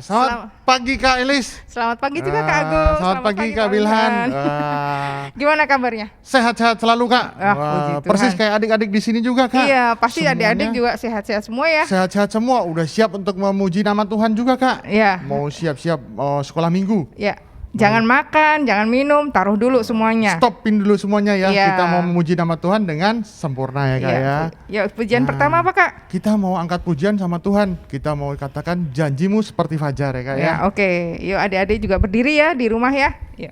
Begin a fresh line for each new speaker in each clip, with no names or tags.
Selamat pagi Kak Elis.
Selamat pagi juga Kak Agus.
Selamat pagi Kak Wilhan.
Gimana kabarnya?
Sehat-sehat selalu Kak. Persis kayak adik-adik di sini juga Kak.
Iya, pasti adik-adik juga sehat-sehat semua ya.
Sehat-sehat semua. Udah siap untuk memuji nama Tuhan juga Kak.
Iya.
Mau siap-siap sekolah minggu.
Iya. Jangan makan, jangan minum, taruh dulu semuanya.
Stopin dulu semuanya ya.
Iya.
Kita mau memuji nama Tuhan dengan sempurna ya Kak ya.
Ya, pujian pertama apa Kak?
Kita mau angkat pujian sama Tuhan. Kita mau katakan janjimu seperti fajar ya Kak ya.
Oke. Yuk adik-adik juga berdiri ya di rumah ya. Yuk.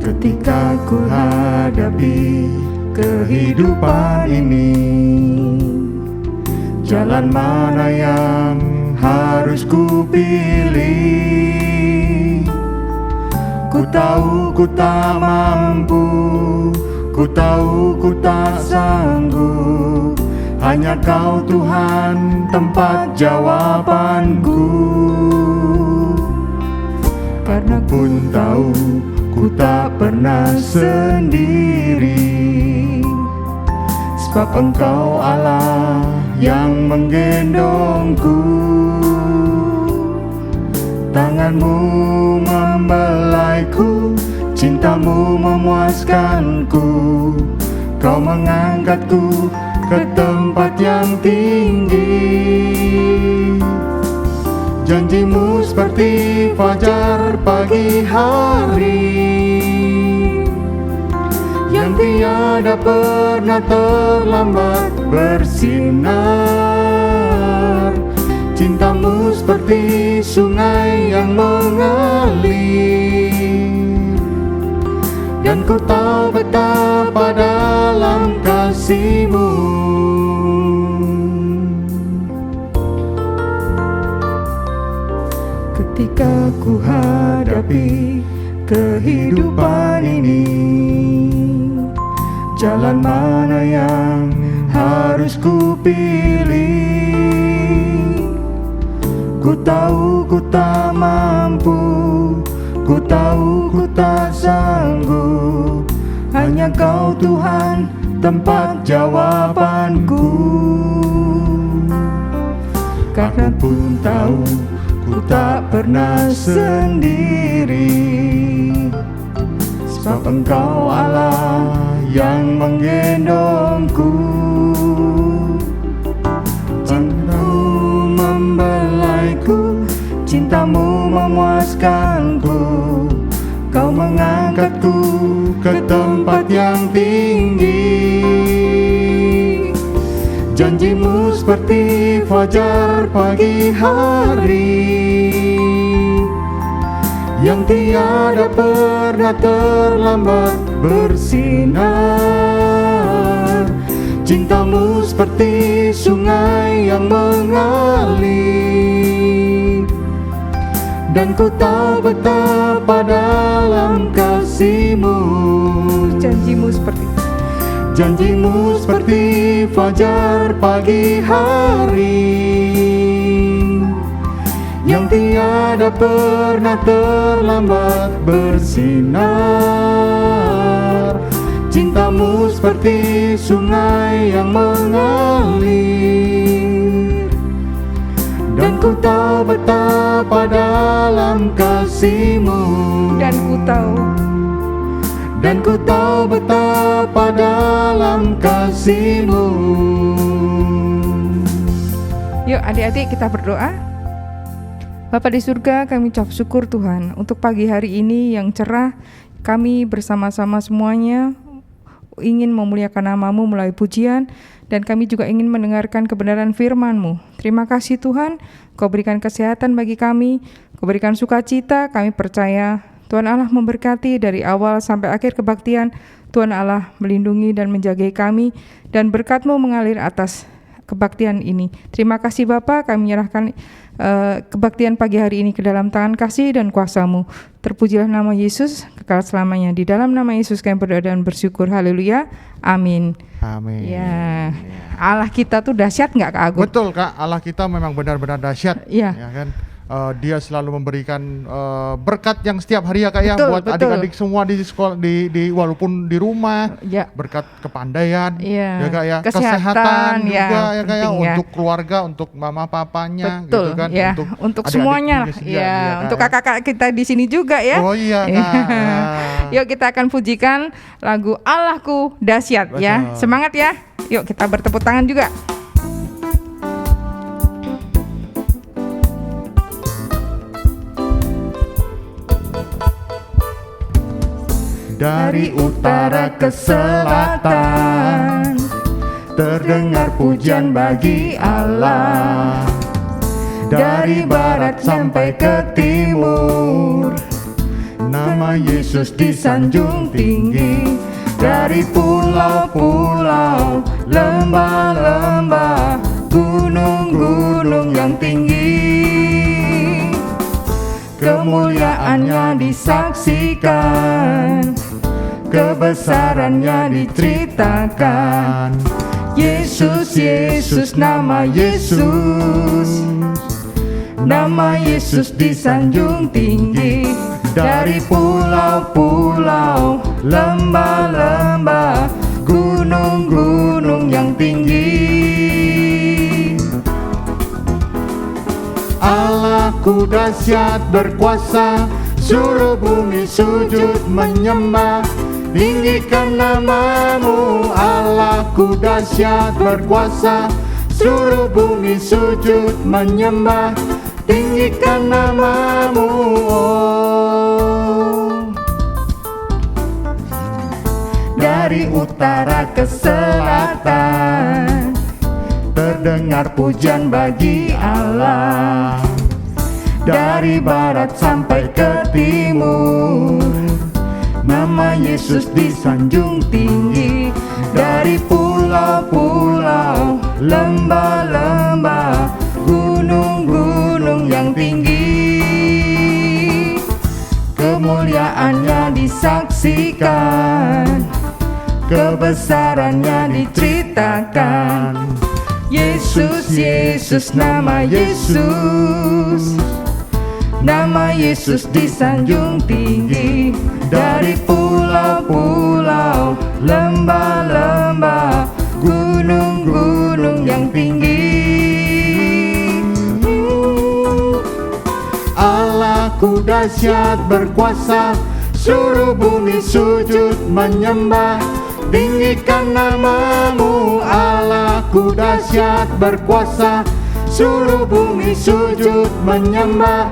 Ketika ku hadapi kehidupan ini, jalan mana yang harus ku pilih? Ku tahu ku tak mampu, ku tahu ku tak sanggup. Hanya Kau Tuhan tempat jawabanku. Karena pun tahu ku tak pernah sendiri, sebab Engkau Allah yang menggendongku. Tangan-Mu membelaiku, cinta-Mu memuaskanku. Kau mengangkatku ke tempat yang tinggi. Janji-Mu seperti fajar pagi hari, yang tiada pernah terlambat bersinar. Cinta-Mu seperti sungai yang mengalir, dan ku tahu betapa dalam kasih-Mu. Ketika ku hadapi kehidupan ini, jalan mana yang harus ku pilih? Ku tahu ku tak mampu, ku tahu ku tak sanggup. Hanya Kau Tuhan tempat jawabanku. Karena pun tahu ku tak pernah sendiri, sebab Engkau Allah yang menggendongku. Cinta-Mu membelaiku, cinta-Mu memuaskanku. Kau mengangkatku ke tempat yang tinggi. Janji-Mu seperti fajar pagi hari, yang tiada pernah terlambat bersinar. Cinta-Mu seperti sungai yang mengalir, dan ku tahu betapa dalam kasih-Mu. Janji-Mu seperti fajar pagi hari, yang tiada pernah terlambat bersinar. Cinta-Mu seperti sungai yang mengalir, dan ku tahu betapa dalam kasih-Mu. Dan ku tahu betapa dalam kasih-Mu.
Yuk adik-adik kita berdoa. Bapa di surga, kami ucap syukur Tuhan untuk pagi hari ini yang cerah. Kami bersama-sama semuanya ingin memuliakan nama-Mu melalui pujian, dan kami juga ingin mendengarkan kebenaran firman-Mu. Terima kasih Tuhan, Kau berikan kesehatan bagi kami, Kau berikan sukacita. Kami percaya Tuhan Allah memberkati dari awal sampai akhir kebaktian. Tuhan Allah melindungi dan menjagai kami, dan berkat-Mu mengalir atas kebaktian ini. Terima kasih Bapa, kami menyerahkan kebaktian pagi hari ini ke dalam tangan kasih dan kuasa-Mu. Terpujilah nama Yesus kekal selamanya. Di dalam nama Yesus kami berdoa dan bersyukur. Haleluya. Amin.
Amin.
Ya, Allah kita tuh dahsyat nggak Kak Agung?
Betul Kak, Allah kita memang benar-benar dahsyat.
Iya.
Ya kan? Dia selalu memberikan berkat yang setiap hari ya Kak ya,
Betul,
buat
betul.
adik-adik semua di sekolah, di walaupun di rumah,
Ya.
berkat kepandaian,
Iya.
ya Kak ya,
Kesehatan,
kesehatan
ya,
juga ya Kak ya,
penting ya.
untuk keluarga, untuk mama papanya,
Betul,
gitu kan,
ya, untuk
adik-adiknya
semuanya lah,
juga,
ya,
Kak,
untuk
ya.
kakak-kakak kita di sini juga ya.
Oh iya Kak.
Yuk kita akan pujikan lagu Allahku dahsyat ya.
Betul.
Semangat ya. Yuk kita bertepuk tangan juga.
Dari utara ke selatan terdengar pujian bagi Allah. Dari barat sampai ke timur nama Yesus disanjung tinggi. Dari pulau-pulau, lembah-lembah, gunung-gunung yang tinggi, kemuliaannya disaksikan, kebesarannya diceritakan. Yesus, Yesus, nama Yesus, nama Yesus disanjung tinggi. Dari pulau-pulau, lembah-lembah, gunung-gunung yang tinggi, Allahku dahsyat berkuasa, suruh bumi sujud menyembah. Tinggikan namamu, Allahku dahsyat berkuasa, suruh bumi sujud menyembah. Tinggikan namamu, dari utara ke selatan terdengar pujian bagi Allah. Dari barat sampai ke timur nama Yesus disanjung tinggi. Dari pulau-pulau, lembah-lembah, gunung-gunung yang tinggi, kemuliaannya disaksikan, kebesarannya diceritakan. Yesus, Yesus, nama Yesus, nama Yesus disanjung tinggi. Dari pulau-pulau, lembah-lembah, gunung-gunung yang tinggi, Allahku dahsyat berkuasa, suruh bumi sujud menyembah. Tinggikan namamu, Allahku dahsyat berkuasa, suruh bumi sujud menyembah.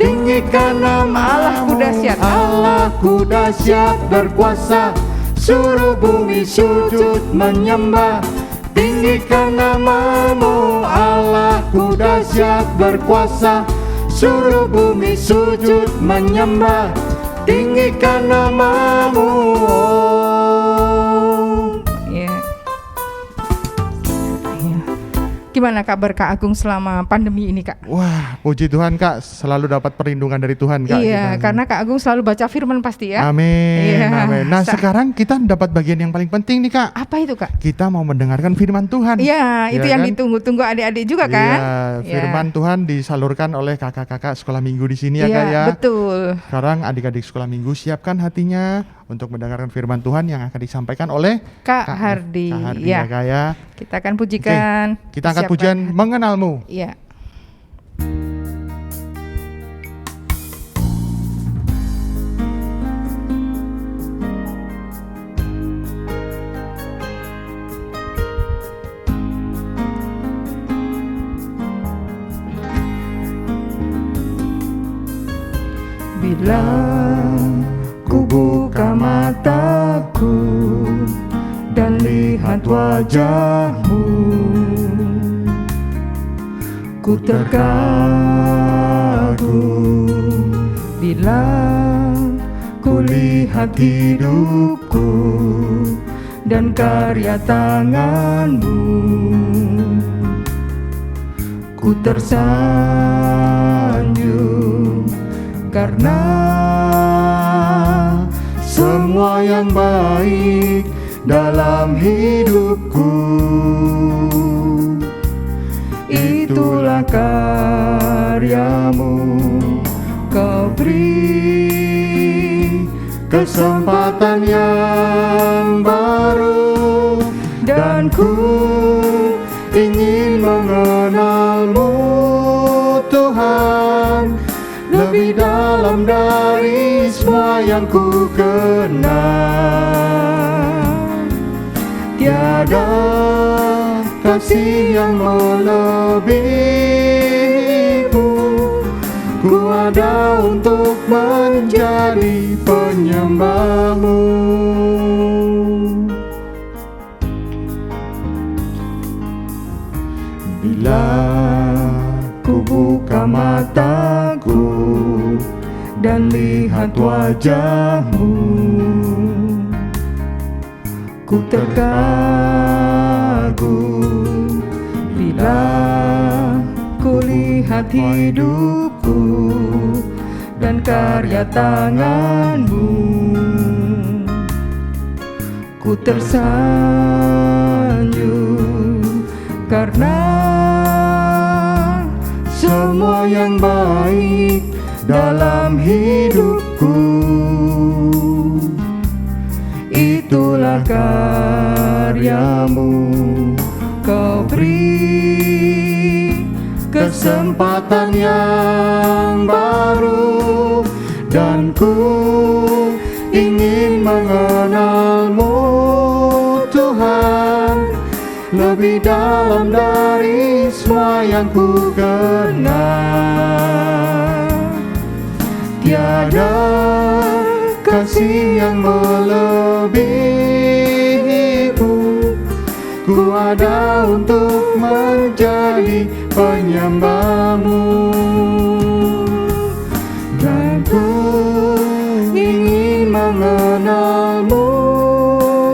Tinggikan nama
Allahku dahsyat.
Allahku dahsyat berkuasa, suruh bumi sujud menyembah. Tinggikan namamu, Allahku dahsyat berkuasa, suruh bumi sujud menyembah. Tinggikan namamu.
Gimana kabar Kak Agung selama pandemi ini Kak?
Wah, puji Tuhan Kak, selalu dapat perlindungan dari Tuhan Kak.
Iya,
kita.
karena Kak Agung selalu baca firman pasti ya.
Amin,
Iya.
amin. Nah sekarang kita dapat bagian yang paling penting nih Kak.
Apa itu Kak?
Kita mau mendengarkan firman Tuhan.
Iya, itu
Iya
yang
kan?
ditunggu-tunggu adik-adik juga kan?
Iya, firman Tuhan disalurkan oleh kakak-kakak sekolah minggu di sini ya
Iya,
Kak ya.
betul.
Sekarang adik-adik sekolah minggu siapkan hatinya untuk mendengarkan firman Tuhan yang akan disampaikan oleh
Kak Hardi.
Kak Hardi
Ya.
ya Kak ya.
Kita akan pujikan.
Kita angkat
Siapkan
pujian
hati.
mengenalmu.
Iya. Bila ku buka mataku dan lihat wajahmu, ku terkagum. Bila ku lihat hidupku dan karya tanganmu, ku tersanjung karena semua yang baik
dalam hidupku. Itulah karyamu, Kau beri kesempatan yang baru, dan ku ingin mengenal-Mu Tuhan lebih dalam dari semua yang ku kenal. Tiada kasih yang melebihimu, ku ada untuk menjadi penyembah-Mu. Bila ku buka mataku dan lihat wajah-Mu, ku terkagum. Bila ku lihat hidupku dan karya tangan-Mu, ku tersanjung karena semua yang baik dalam hidupku. Itulah karya-Mu, Kau beri kesempatan yang baru, dan ku ingin mengenal-Mu Tuhan lebih dalam dari semua yang ku kenal. Tiada kasih yang melebihimu, ku ada untuk menjadi penyembah-Mu. Dan ku ingin mengenal-Mu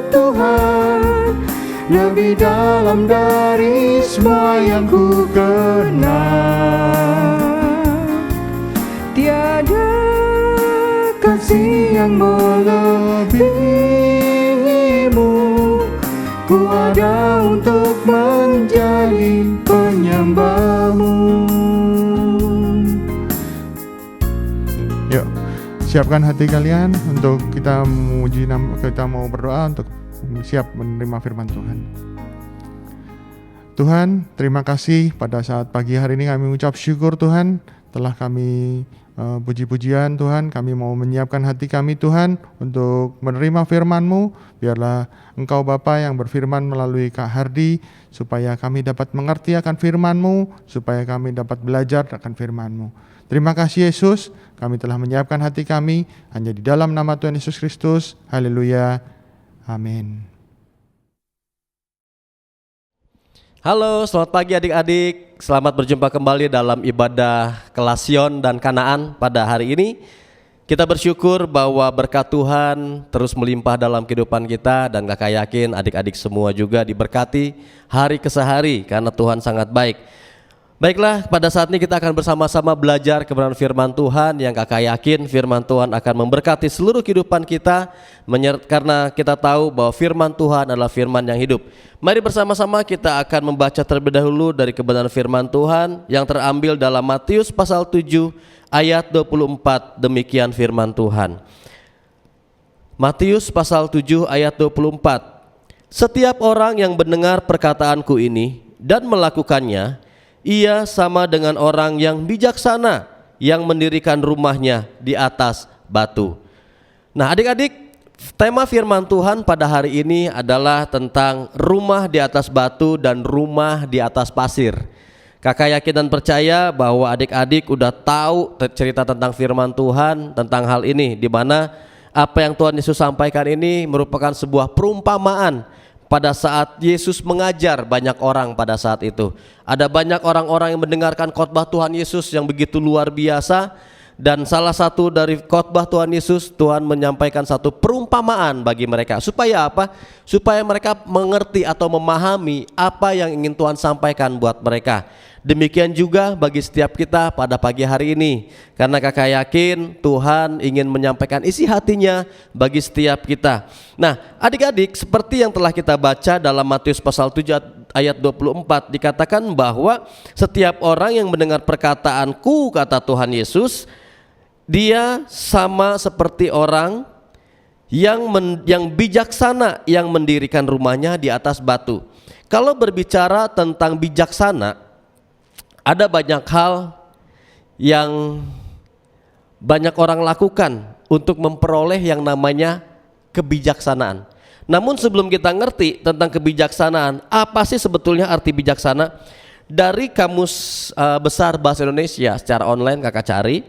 Tuhan lebih dalam dari semua yang ku kenal. Tiada kasih yang melebihimu, ku ada untuk menjadi penyembah-Mu.
Yuk, siapkan hati kalian untuk kita memuji kita mau berdoa untuk siap menerima firman Tuhan. Tuhan, terima kasih pada saat pagi hari ini kami ucap syukur Tuhan, telah kami puji-pujian Tuhan, kami mau menyiapkan hati kami Tuhan untuk menerima firman-Mu. Biarlah Engkau Bapa yang berfirman melalui Kak Hardi, supaya kami dapat mengerti akan firman-Mu, supaya kami dapat belajar akan firman-Mu. Terima kasih Yesus, kami telah menyiapkan hati kami, hanya di dalam nama Tuhan Yesus Kristus. Haleluya, amin.
Halo, selamat pagi adik-adik. Selamat berjumpa kembali dalam ibadah Kelasion dan Kanaan pada hari ini. Kita bersyukur bahwa berkat Tuhan terus melimpah dalam kehidupan kita, dan kakak yakin adik-adik semua juga diberkati hari ke hari karena Tuhan sangat baik. Baiklah, pada saat ini kita akan bersama-sama belajar kebenaran firman Tuhan yang kakak yakin firman Tuhan akan memberkati seluruh kehidupan kita, karena kita tahu bahwa firman Tuhan adalah firman yang hidup. Mari bersama-sama kita akan membaca terlebih dahulu dari kebenaran firman Tuhan yang terambil dalam Matius pasal 7 ayat 24. Demikian firman Tuhan. Matius pasal 7 ayat 24. Setiap orang yang mendengar perkataanku ini dan melakukannya, ia sama dengan orang yang bijaksana yang mendirikan rumahnya di atas batu. Nah adik-adik, tema firman Tuhan pada hari ini adalah tentang rumah di atas batu dan rumah di atas pasir. Kakak yakin dan percaya bahwa adik-adik udah tahu cerita tentang firman Tuhan tentang hal ini, di mana apa yang Tuhan Yesus sampaikan ini merupakan sebuah perumpamaan pada saat Yesus mengajar banyak orang pada saat itu. Ada banyak orang-orang yang mendengarkan khotbah Tuhan Yesus yang begitu luar biasa, Dan salah satu dari khotbah Tuhan Yesus, Tuhan menyampaikan satu perumpamaan bagi mereka. Supaya apa? Supaya mereka mengerti atau memahami apa yang ingin Tuhan sampaikan buat mereka. Demikian juga bagi setiap kita pada pagi hari ini. Karena kakak yakin Tuhan ingin menyampaikan isi hatinya bagi setiap kita. Nah, adik-adik, seperti yang telah kita baca dalam Matius pasal 7 ayat 24, dikatakan bahwa setiap orang yang mendengar perkataanku, kata Tuhan Yesus, dia sama seperti orang yang bijaksana yang mendirikan rumahnya di atas batu. Kalau berbicara tentang bijaksana, ada banyak hal yang banyak orang lakukan untuk memperoleh yang namanya kebijaksanaan. Namun sebelum kita ngerti tentang kebijaksanaan, apa sih sebetulnya arti bijaksana? Dari Kamus Besar Bahasa Indonesia secara online kakak cari,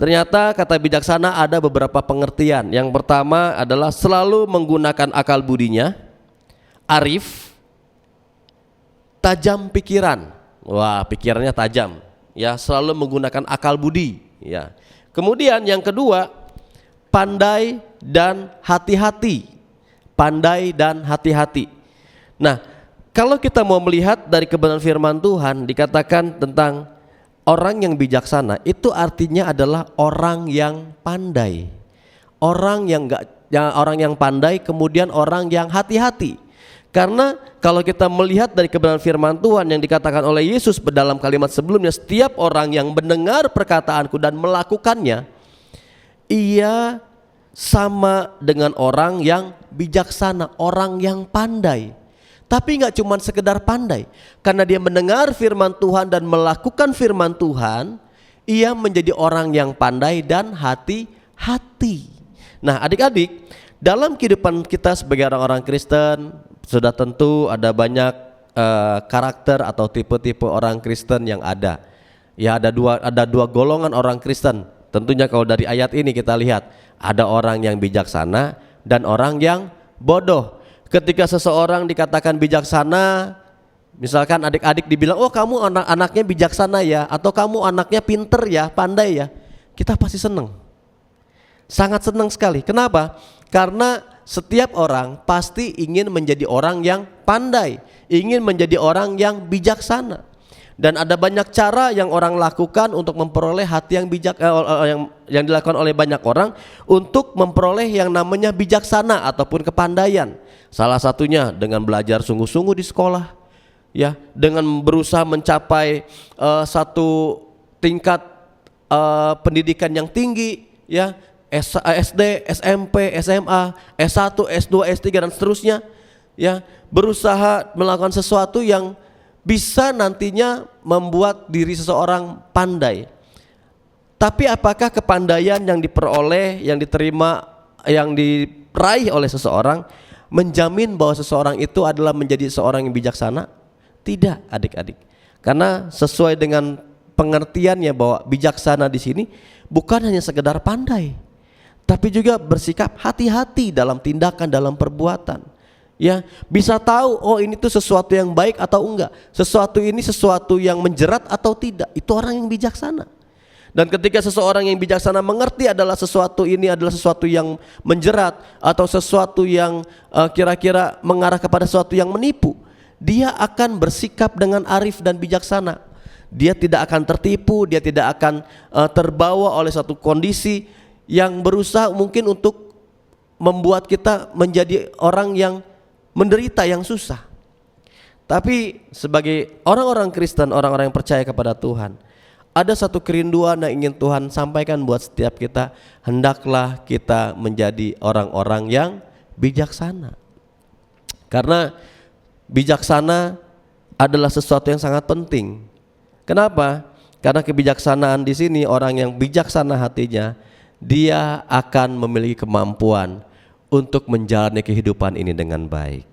ternyata kata bijaksana ada beberapa pengertian. Yang pertama adalah selalu menggunakan akal budinya, arif, tajam pikiran. Wah, pikirannya tajam, ya, selalu menggunakan akal budi, ya. Kemudian yang kedua, pandai dan hati-hati. Pandai dan hati-hati. Nah, kalau kita mau melihat dari kebenaran firman Tuhan, dikatakan tentang orang yang bijaksana, itu artinya adalah orang yang pandai. Orang yang pandai, kemudian orang yang hati-hati. Karena kalau kita melihat dari kebenaran firman Tuhan yang dikatakan oleh Yesus dalam kalimat sebelumnya, setiap orang yang mendengar perkataanku dan melakukannya, ia sama dengan orang yang bijaksana, orang yang pandai. Tapi nggak cuma sekedar pandai, karena dia mendengar firman Tuhan dan melakukan firman Tuhan, ia menjadi orang yang pandai dan hati-hati. Nah, adik-adik, dalam kehidupan kita sebagai orang-orang Kristen, sudah tentu ada banyak karakter atau tipe-tipe orang Kristen yang ada. Ya, ada dua golongan orang Kristen. Tentunya kalau dari ayat ini kita lihat, ada orang yang bijaksana dan orang yang bodoh. Ketika seseorang dikatakan bijaksana, misalkan adik-adik dibilang, oh kamu anaknya bijaksana ya, atau kamu anaknya pinter ya, pandai ya, kita pasti senang. Sangat senang sekali. Kenapa? Karena setiap orang pasti ingin menjadi orang yang pandai, ingin menjadi orang yang bijaksana. Dan ada banyak cara yang orang lakukan untuk memperoleh hati yang bijak, yang dilakukan oleh banyak orang untuk memperoleh yang namanya bijaksana ataupun kepandaian. Salah satunya dengan belajar sungguh-sungguh di sekolah, ya, dengan berusaha mencapai satu tingkat pendidikan yang tinggi, ya, SD, SMP, SMA, S1, S2, S3 dan seterusnya, ya, berusaha melakukan sesuatu yang bisa nantinya membuat diri seseorang pandai. Tapi apakah kepandaian yang diperoleh, yang diterima, yang diraih oleh seseorang menjamin bahwa seseorang itu adalah menjadi seorang yang bijaksana? Tidak, adik-adik. Karena sesuai dengan pengertiannya bahwa bijaksana di sini bukan hanya sekedar pandai, tapi juga bersikap hati-hati dalam tindakan, dalam perbuatan. Ya, bisa tahu oh ini tuh sesuatu yang baik atau enggak, sesuatu ini sesuatu yang menjerat atau tidak. Itu orang yang bijaksana. Dan ketika seseorang yang bijaksana mengerti adalah sesuatu ini adalah sesuatu yang menjerat atau sesuatu yang kira-kira mengarah kepada sesuatu yang menipu, dia akan bersikap dengan arif dan bijaksana. Dia tidak akan tertipu, dia tidak akan terbawa oleh satu kondisi yang berusaha mungkin untuk membuat kita menjadi orang yang menderita, yang susah. Tapi sebagai orang-orang Kristen, orang-orang yang percaya kepada Tuhan, ada satu kerinduan yang ingin Tuhan sampaikan buat setiap kita. Hendaklah kita menjadi orang-orang yang bijaksana. Karena bijaksana adalah sesuatu yang sangat penting. Kenapa? Karena kebijaksanaan di sini, orang yang bijaksana hatinya, dia akan memiliki kemampuan untuk menjalani kehidupan ini dengan baik.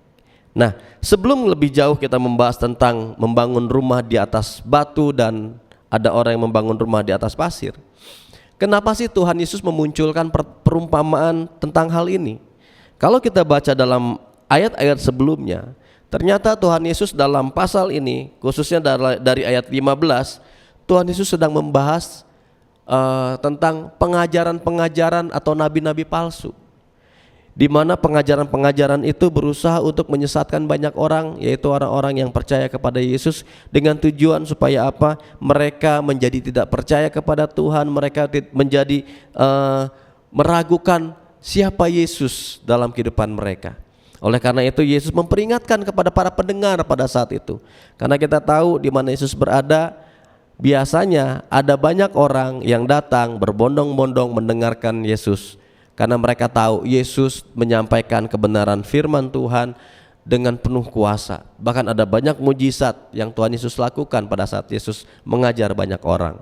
Nah, sebelum lebih jauh kita membahas tentang membangun rumah di atas batu dan ada orang yang membangun rumah di atas pasir, kenapa sih Tuhan Yesus memunculkan perumpamaan tentang hal ini? Kalau kita baca dalam ayat-ayat sebelumnya, ternyata Tuhan Yesus dalam pasal ini, khususnya dari ayat 15, Tuhan Yesus sedang membahas tentang pengajaran-pengajaran atau nabi-nabi palsu, di mana pengajaran-pengajaran itu berusaha untuk menyesatkan banyak orang, yaitu orang-orang yang percaya kepada Yesus, dengan tujuan supaya apa? Mereka menjadi tidak percaya kepada Tuhan, mereka menjadi meragukan siapa Yesus dalam kehidupan mereka. Oleh karena itu Yesus memperingatkan kepada para pendengar pada saat itu, karena kita tahu di mana Yesus berada, biasanya ada banyak orang yang datang berbondong-bondong mendengarkan Yesus. Karena mereka tahu Yesus menyampaikan kebenaran firman Tuhan dengan penuh kuasa. Bahkan ada banyak mujizat yang Tuhan Yesus lakukan pada saat Yesus mengajar banyak orang.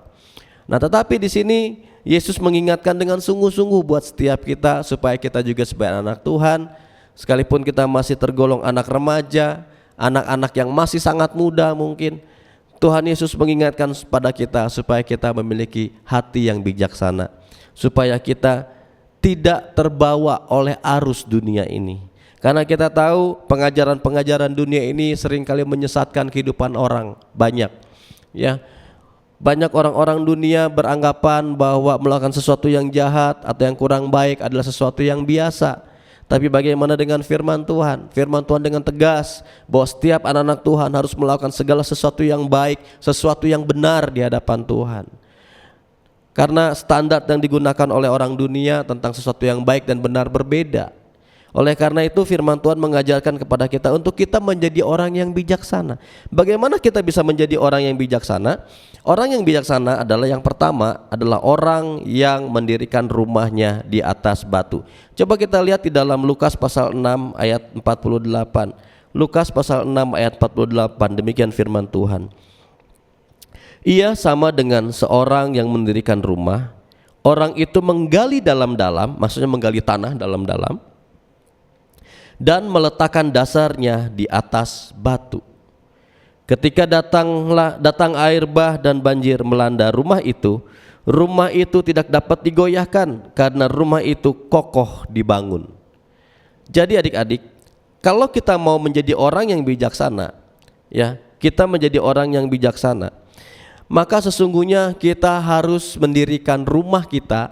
Nah, tetapi di sini Yesus mengingatkan dengan sungguh-sungguh buat setiap kita, supaya kita juga sebagai anak Tuhan, sekalipun kita masih tergolong anak remaja, anak-anak yang masih sangat muda mungkin, Tuhan Yesus mengingatkan pada kita supaya kita memiliki hati yang bijaksana, supaya kita tidak terbawa oleh arus dunia ini. Karena kita tahu pengajaran-pengajaran dunia ini seringkali menyesatkan kehidupan orang banyak. Ya, banyak orang-orang dunia beranggapan bahwa melakukan sesuatu yang jahat atau yang kurang baik adalah sesuatu yang biasa. Tapi bagaimana dengan firman Tuhan? Firman Tuhan dengan tegas bahwa setiap anak-anak Tuhan harus melakukan segala sesuatu yang baik, sesuatu yang benar di hadapan Tuhan. Karena standar yang digunakan oleh orang dunia tentang sesuatu yang baik dan benar berbeda. Oleh karena itu firman Tuhan mengajarkan kepada kita untuk kita menjadi orang yang bijaksana. Bagaimana kita bisa menjadi orang yang bijaksana? Orang yang bijaksana adalah, yang pertama adalah orang yang mendirikan rumahnya di atas batu. Coba kita lihat di dalam Lukas pasal 6 ayat 48. Lukas pasal 6 ayat 48, demikian firman Tuhan. Ia sama dengan seorang yang mendirikan rumah. Orang itu menggali dalam-dalam, maksudnya menggali tanah dalam-dalam, dan meletakkan dasarnya di atas batu. Ketika datang air bah dan banjir melanda rumah itu tidak dapat digoyahkan karena rumah itu kokoh dibangun. Jadi adik-adik, kalau kita mau menjadi orang yang bijaksana, ya, kita menjadi orang yang bijaksana, maka sesungguhnya kita harus mendirikan rumah kita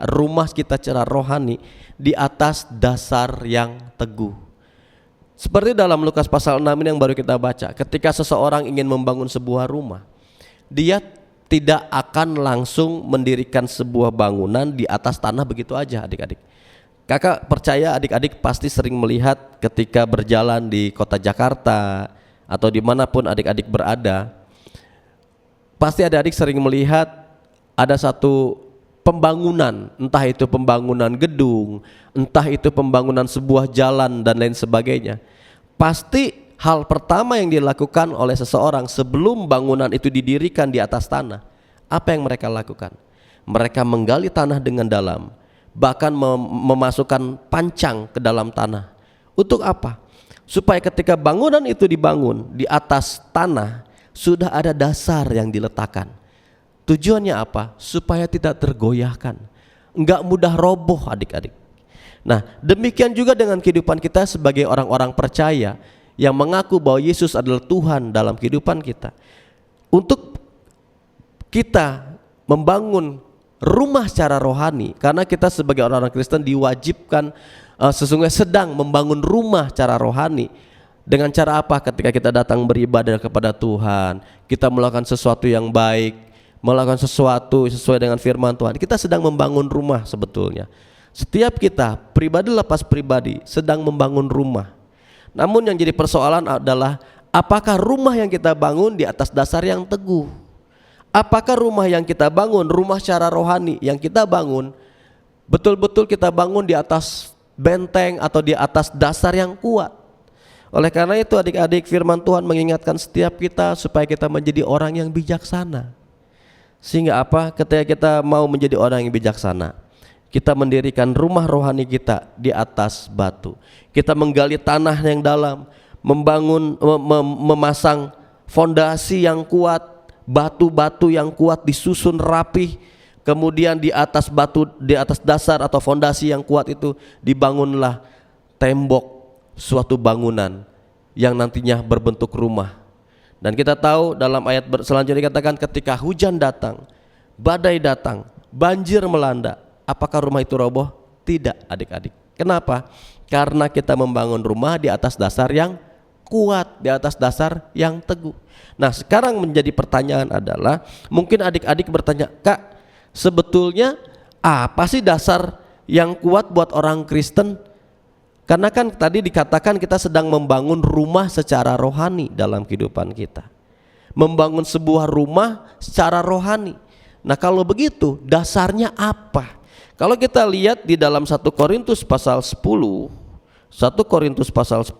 secara rohani di atas dasar yang teguh. Seperti dalam Lukas pasal 6 ini yang baru kita baca, ketika seseorang ingin membangun sebuah rumah, dia tidak akan langsung mendirikan sebuah bangunan di atas tanah begitu aja, adik-adik. Kakak percaya adik-adik pasti sering melihat ketika berjalan di kota Jakarta atau dimanapun adik-adik berada, pasti adik-adik sering melihat ada satu pembangunan, entah itu pembangunan gedung, entah itu pembangunan sebuah jalan dan lain sebagainya. Pasti hal pertama yang dilakukan oleh seseorang sebelum bangunan itu didirikan di atas tanah, apa yang mereka lakukan? Mereka menggali tanah dengan dalam, bahkan memasukkan pancang ke dalam tanah. Untuk apa? Supaya ketika bangunan itu dibangun di atas tanah, sudah ada dasar yang diletakkan. Tujuannya apa? Supaya tidak tergoyahkan, enggak mudah roboh, adik-adik. Nah, demikian juga dengan kehidupan kita sebagai orang-orang percaya yang mengaku bahwa Yesus adalah Tuhan dalam kehidupan kita. Untuk kita membangun rumah secara rohani, karena kita sebagai orang-orang Kristen diwajibkan sesungguhnya sedang membangun rumah secara rohani. Dengan cara apa? Ketika kita datang beribadah kepada Tuhan, kita melakukan sesuatu yang baik, melakukan sesuatu sesuai dengan firman Tuhan, kita sedang membangun rumah sebetulnya. Setiap kita, pribadi lepas pribadi, sedang membangun rumah. Namun yang jadi persoalan adalah, apakah rumah yang kita bangun di atas dasar yang teguh? Apakah rumah yang kita bangun, rumah secara rohani yang kita bangun, betul-betul kita bangun di atas benteng atau di atas dasar yang kuat? Oleh karena itu adik-adik, firman Tuhan mengingatkan setiap kita supaya kita menjadi orang yang bijaksana. Sehingga apa? Ketika kita mau menjadi orang yang bijaksana, kita mendirikan rumah rohani kita di atas batu. Kita menggali tanah yang dalam, memasang fondasi yang kuat, batu-batu yang kuat disusun rapih. Kemudian di atas batu, di atas dasar atau fondasi yang kuat itu dibangunlah tembok suatu bangunan yang nantinya berbentuk rumah. Dan kita tahu dalam ayat selanjutnya dikatakan ketika hujan datang, badai datang, banjir melanda, apakah rumah itu roboh? Tidak, adik-adik. Kenapa? Karena kita membangun rumah di atas dasar yang kuat, di atas dasar yang teguh. Nah, sekarang menjadi pertanyaan adalah, mungkin adik-adik bertanya, Kak, sebetulnya apa sih dasar yang kuat buat orang Kristen? Karena kan tadi dikatakan kita sedang membangun rumah secara rohani dalam kehidupan kita. Membangun sebuah rumah secara rohani. Nah, kalau begitu dasarnya apa? Kalau kita lihat di dalam 1 Korintus pasal 10, 1 Korintus pasal 10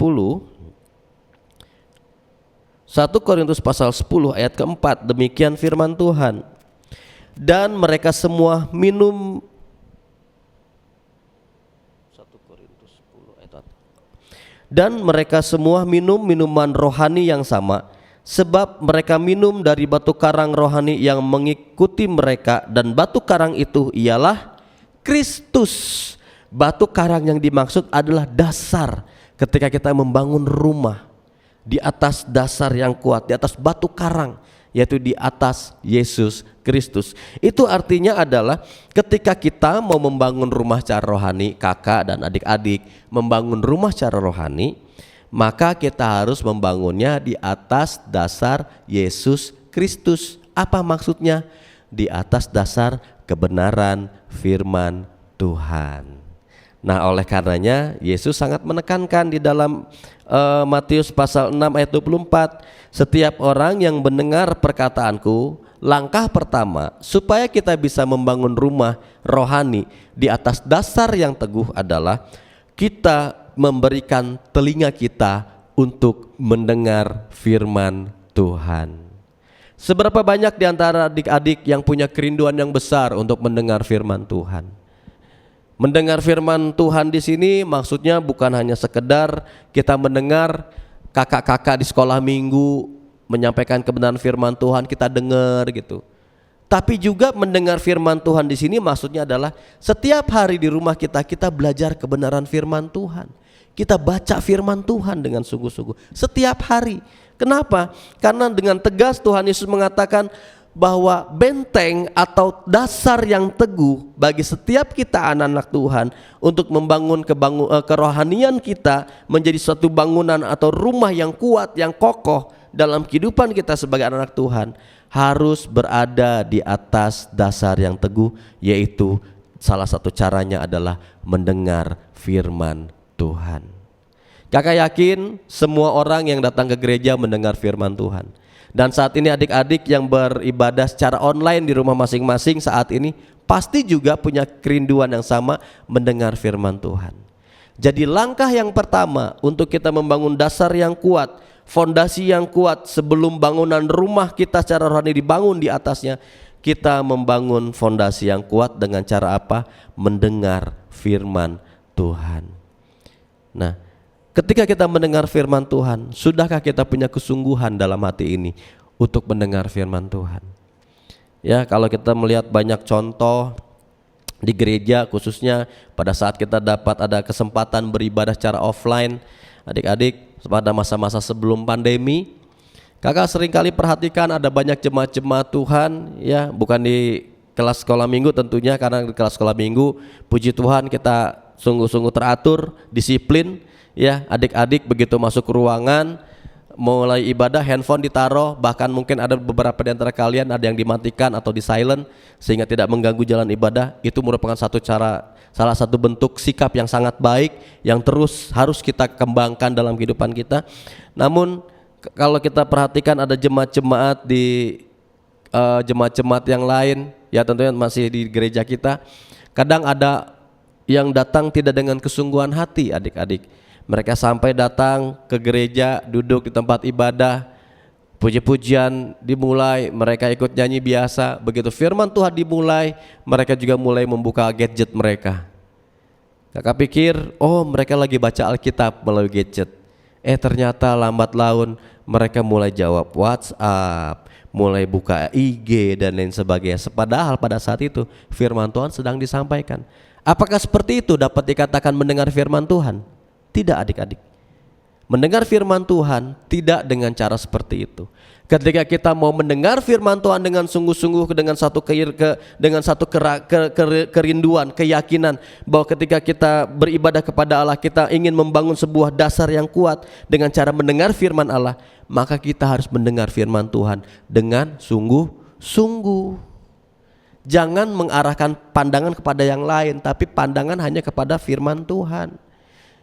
ayat keempat, demikian firman Tuhan. Dan mereka semua minum, 1 Korintus 10 ayat 4. Dan mereka semua minum minuman rohani yang sama, sebab mereka minum dari batu karang rohani yang mengikuti mereka, dan batu karang itu ialah Kristus. Batu karang yang dimaksud adalah dasar ketika kita membangun rumah di atas dasar yang kuat, di atas batu karang, yaitu di atas Yesus Kristus. Itu artinya adalah ketika kita mau membangun rumah secara rohani, kakak dan adik-adik membangun rumah secara rohani, maka kita harus membangunnya di atas dasar Yesus Kristus. Apa maksudnya? Di atas dasar kebenaran firman Tuhan. Nah, oleh karenanya Yesus sangat menekankan di dalam Matius pasal 6 ayat 24, setiap orang yang mendengar perkataanku, langkah pertama supaya kita bisa membangun rumah rohani di atas dasar yang teguh adalah kita memberikan telinga kita untuk mendengar firman Tuhan. Seberapa banyak di antara adik-adik yang punya kerinduan yang besar untuk mendengar firman Tuhan? Mendengar firman Tuhan di sini maksudnya bukan hanya sekedar kita mendengar kakak-kakak di sekolah minggu menyampaikan kebenaran firman Tuhan, kita dengar gitu. Tapi juga mendengar firman Tuhan di sini maksudnya adalah setiap hari di rumah kita belajar kebenaran firman Tuhan. Kita baca firman Tuhan dengan sungguh-sungguh setiap hari. Kenapa? Karena dengan tegas Tuhan Yesus mengatakan bahwa benteng atau dasar yang teguh bagi setiap kita anak-anak Tuhan untuk membangun kerohanian kita menjadi suatu bangunan atau rumah yang kuat, yang kokoh dalam kehidupan kita sebagai anak Tuhan, harus berada di atas dasar yang teguh, yaitu salah satu caranya adalah mendengar firman Tuhan. Kakak yakin semua orang yang datang ke gereja mendengar firman Tuhan. Dan saat ini adik-adik yang beribadah secara online di rumah masing-masing saat ini pasti juga punya kerinduan yang sama mendengar firman Tuhan. Jadi langkah yang pertama untuk kita membangun dasar yang kuat, fondasi yang kuat sebelum bangunan rumah kita secara rohani dibangun di atasnya, kita membangun fondasi yang kuat dengan cara apa? Mendengar firman Tuhan. Nah, ketika kita mendengar firman Tuhan, sudahkah kita punya kesungguhan dalam hati ini untuk mendengar firman Tuhan? Ya, kalau kita melihat banyak contoh di gereja, khususnya pada saat kita dapat ada kesempatan beribadah secara offline, adik-adik pada masa-masa sebelum pandemi, kakak seringkali perhatikan ada banyak jemaat-jemaat Tuhan, ya, bukan di kelas sekolah minggu tentunya, karena di kelas sekolah minggu puji Tuhan kita sungguh-sungguh teratur, disiplin. Ya, adik-adik begitu masuk ke ruangan mulai ibadah, handphone ditaruh, bahkan mungkin ada beberapa di antara kalian ada yang dimatikan atau di silent sehingga tidak mengganggu jalan ibadah. Itu merupakan salah satu bentuk sikap yang sangat baik yang terus harus kita kembangkan dalam kehidupan kita. Namun kalau kita perhatikan ada jemaat-jemaat di jemaat-jemaat yang lain, ya tentunya masih di gereja kita, kadang ada yang datang tidak dengan kesungguhan hati, adik-adik. Mereka sampai datang ke gereja, duduk di tempat ibadah, puji-pujian dimulai, mereka ikut nyanyi biasa. Begitu firman Tuhan dimulai, mereka juga mulai membuka gadget mereka. Kakak pikir, oh mereka lagi baca Alkitab melalui gadget. Ternyata lambat laun mereka mulai jawab WhatsApp, mulai buka IG dan lain sebagainya. Padahal pada saat itu firman Tuhan sedang disampaikan. Apakah seperti itu dapat dikatakan mendengar firman Tuhan? Tidak, adik-adik. Mendengar firman Tuhan tidak dengan cara seperti itu. Ketika kita mau mendengar firman Tuhan dengan sungguh-sungguh, dengan satu kerinduan, keyakinan bahwa ketika kita beribadah kepada Allah, kita ingin membangun sebuah dasar yang kuat dengan cara mendengar firman Allah, maka kita harus mendengar firman Tuhan dengan sungguh-sungguh. Jangan mengarahkan pandangan kepada yang lain, tapi pandangan hanya kepada firman Tuhan.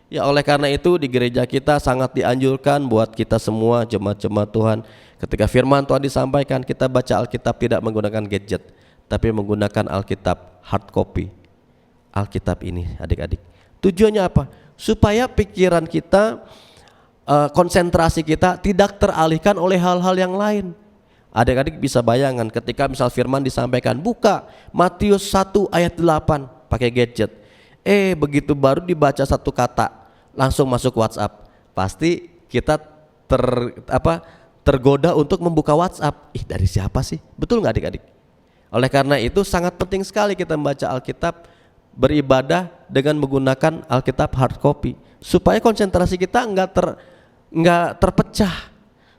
Ya, oleh karena itu di gereja kita sangat dianjurkan buat kita semua jemaat-jemaat Tuhan, ketika firman Tuhan disampaikan, kita baca Alkitab tidak menggunakan gadget, tapi menggunakan Alkitab hard copy. Alkitab ini adik-adik, tujuannya apa? Supaya pikiran kita, konsentrasi kita tidak teralihkan oleh hal-hal yang lain. Adik-adik bisa bayangkan ketika misal firman disampaikan, buka Matius 1 ayat 8 pakai gadget. Begitu baru dibaca satu kata langsung masuk WhatsApp, pasti kita tergoda untuk membuka WhatsApp. Dari siapa sih? Betul nggak adik-adik? Oleh karena itu sangat penting sekali kita membaca Alkitab, beribadah dengan menggunakan Alkitab hard copy, supaya konsentrasi kita nggak terpecah,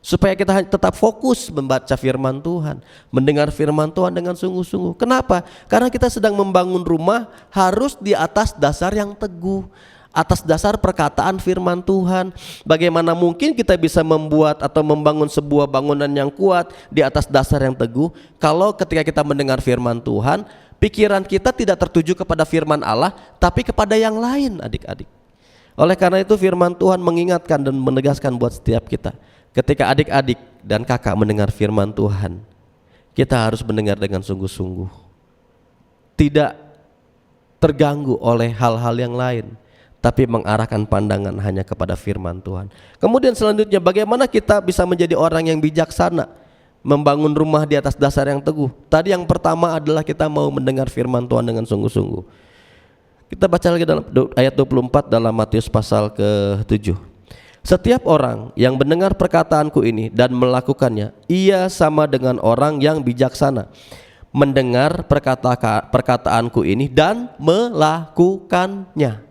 supaya kita tetap fokus membaca firman Tuhan, mendengar firman Tuhan dengan sungguh-sungguh. Kenapa? Karena kita sedang membangun rumah harus di atas dasar yang teguh, atas dasar perkataan firman Tuhan. Bagaimana mungkin kita bisa membuat atau membangun sebuah bangunan yang kuat di atas dasar yang teguh kalau ketika kita mendengar firman Tuhan, pikiran kita tidak tertuju kepada firman Allah tapi kepada yang lain, adik-adik. Oleh karena itu firman Tuhan mengingatkan dan menegaskan buat setiap kita, ketika adik-adik dan kakak mendengar firman Tuhan, kita harus mendengar dengan sungguh-sungguh, tidak terganggu oleh hal-hal yang lain, tapi mengarahkan pandangan hanya kepada firman Tuhan. Kemudian selanjutnya, bagaimana kita bisa menjadi orang yang bijaksana, membangun rumah di atas dasar yang teguh? Tadi yang pertama adalah kita mau mendengar firman Tuhan dengan sungguh-sungguh. Kita baca lagi dalam ayat 24 dalam Matius pasal ke-7. Setiap orang yang mendengar perkataanku ini dan melakukannya, ia sama dengan orang yang bijaksana, mendengar perkataanku ini dan melakukannya.